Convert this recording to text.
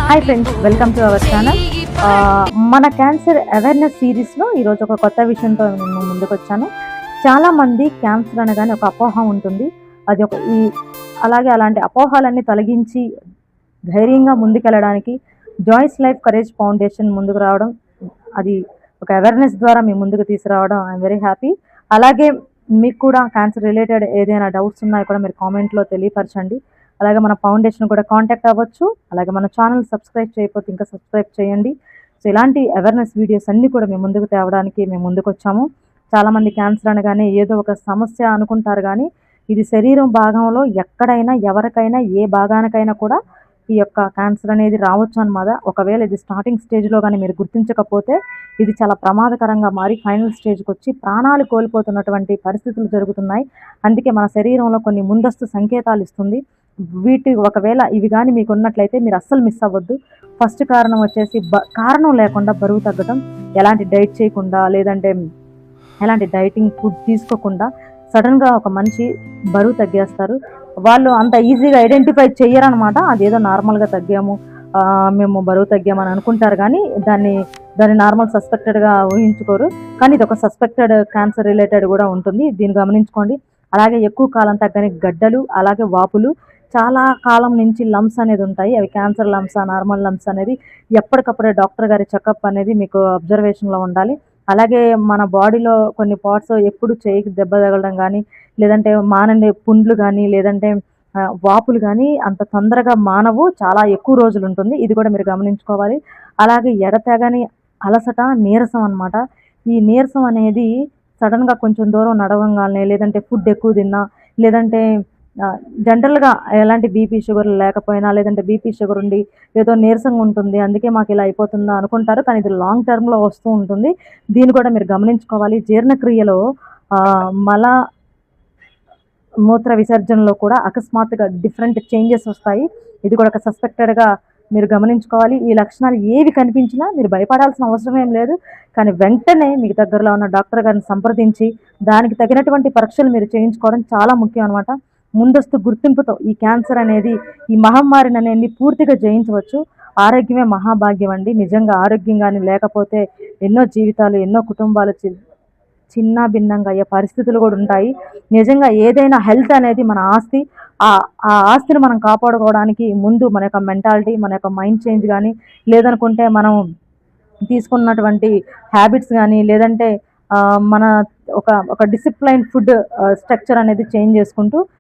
Hi friends, welcome to our channel. మన cancer awareness సిరీస్లో ఈరోజు ఒక కొత్త విషయంతో నేను ముందుకు వచ్చాను. చాలామంది క్యాన్సర్ అనగానే ఒక అపోహ ఉంటుంది. అది ఒక అలాగే అలాంటి అపోహలన్నీ తొలగించి ధైర్యంగా ముందుకెళ్ళడానికి జాయిస్ లైఫ్ కరేజ్ ఫౌండేషన్ ముందుకు రావడం, అది ఒక అవేర్నెస్ ద్వారా మీ ముందుకు తీసుకురావడం ఐఎమ్ వెరీ హ్యాపీ. అలాగే మీకు కూడా క్యాన్సర్ రిలేటెడ్ ఏదైనా డౌట్స్ ఉన్నాయో కూడా మీరు కామెంట్లో తెలియపరచండి. అలాగే మన ఫౌండేషన్ కూడా కాంటాక్ట్ అవ్వచ్చు. అలాగే మన ఛానల్ సబ్స్క్రైబ్ చేయకపోతే ఇంకా సబ్స్క్రైబ్ చేయండి. సో ఇలాంటి అవేర్నెస్ వీడియోస్ అన్నీ కూడా మేము ముందుకు తేవడానికి మేము ముందుకు వచ్చాము. చాలామంది క్యాన్సర్ అనగానే ఏదో ఒక సమస్య అనుకుంటారు, కానీ ఇది శరీరం భాగంలో ఎక్కడైనా ఎవరికైనా ఏ భాగానికైనా కూడా ఈ యొక్క క్యాన్సర్ అనేది రావచ్చు అన్నమాట. ఒకవేళ ఇది స్టార్టింగ్ స్టేజ్లో కానీ మీరు గుర్తించకపోతే ఇది చాలా ప్రమాదకరంగా మారి ఫైనల్ స్టేజ్కి వచ్చి ప్రాణాలు కోల్పోతున్నటువంటి పరిస్థితులు జరుగుతున్నాయి. అందుకే మన శరీరంలో కొన్ని ముందస్తు సంకేతాలు ఇస్తుంది. ఒకవేళ ఇవి కానీ మీకు ఉన్నట్లయితే మీరు అస్సలు మిస్ అవ్వద్దు. ఫస్ట్ కారణం వచ్చేసి కారణం లేకుండా బరువు తగ్గడం, ఎలాంటి డైట్ చేయకుండా లేదంటే ఎలాంటి డైటింగ్ ఫుడ్ తీసుకోకుండా సడన్గా ఒక మనిషి బరువు తగ్గేస్తారు. వాళ్ళు అంత ఈజీగా ఐడెంటిఫై చెయ్యరనమాట. అదేదో నార్మల్గా తగ్గాము, మేము బరువు తగ్గామని అనుకుంటారు, కానీ దాన్ని నార్మల్ సస్పెక్టెడ్గా ఊహించుకోరు. కానీ ఇది ఒక సస్పెక్టెడ్ క్యాన్సర్ రిలేటెడ్ కూడా ఉంటుంది, దీన్ని గమనించుకోండి. అలాగే ఎక్కువ కాలం తగ్గని గడ్డలు, అలాగే వాపులు, చాలా కాలం నుంచి లంప్స్ అనేది ఉంటాయి. అవి క్యాన్సర్ లంప్సా నార్మల్ లంప్స్ అనేది ఎప్పటికప్పుడే డాక్టర్ గారి చెకప్ అనేది మీకు అబ్జర్వేషన్లో ఉండాలి. అలాగే మన బాడీలో కొన్ని పార్ట్స్ ఎప్పుడు చేయికి దెబ్బ తగలడం కానీ, లేదంటే మానని పుండ్లు కానీ, లేదంటే వాపులు కానీ అంత తొందరగా మానవు, చాలా ఎక్కువ రోజులు ఉంటుంది. ఇది కూడా మీరు గమనించుకోవాలి. అలాగే ఎడతెగని అలసట, నీరసం అనమాట. ఈ నీరసం అనేది సడన్గా కొంచెం దూరం నడవంగానే, లేదంటే ఫుడ్ ఎక్కువ తిన్నా, లేదంటే జనరల్గా ఎలాంటి బీపీ షుగర్ లేకపోయినా, లేదంటే బీపీ షుగర్ ఉండి ఏదో నీరసంగా ఉంటుంది, అందుకే మాకు ఇలా అయిపోతుందా అనుకుంటారు, కానీ ఇది లాంగ్ టర్మ్లో వస్తూ ఉంటుంది. దీన్ని కూడా మీరు గమనించుకోవాలి. జీర్ణక్రియలో మల మూత్ర విసర్జనలో కూడా అకస్మాత్తుగా డిఫరెంట్ చేంజెస్ వస్తాయి. ఇది కూడా ఒక సస్పెక్టెడ్గా మీరు గమనించుకోవాలి. ఈ లక్షణాలు ఏవి కనిపించినా మీరు భయపడాల్సిన అవసరం ఏం లేదు, కానీ వెంటనే మీకు దగ్గరలో ఉన్న డాక్టర్ గారిని సంప్రదించి దానికి తగినటువంటి పరీక్షలు మీరు చేయించుకోవడం చాలా ముఖ్యం అనమాట. ముందస్తు గుర్తింపుతో ఈ క్యాన్సర్ అనేది, ఈ మహమ్మారిని అనేది పూర్తిగా జయించవచ్చు. ఆరోగ్యమే మహాభాగ్యం అండి. నిజంగా ఆరోగ్యంగానే లేకపోతే ఎన్నో జీవితాలు, ఎన్నో కుటుంబాలు చిన్న భిన్నంగా అయ్యే పరిస్థితులు కూడా ఉంటాయి. నిజంగా ఏదైనా హెల్త్ అనేది మన ఆస్తి. ఆ ఆస్తిని మనం కాపాడుకోవడానికి ముందు మన యొక్క మెంటాలిటీ, మన యొక్క మైండ్ చేంజ్ కానీ, లేదనుకుంటే మనం తీసుకున్నటువంటి హ్యాబిట్స్ కానీ, లేదంటే మన ఒక డిసిప్లైన్ ఫుడ్ స్ట్రక్చర్ అనేది చేంజ్ చేసుకుంటూ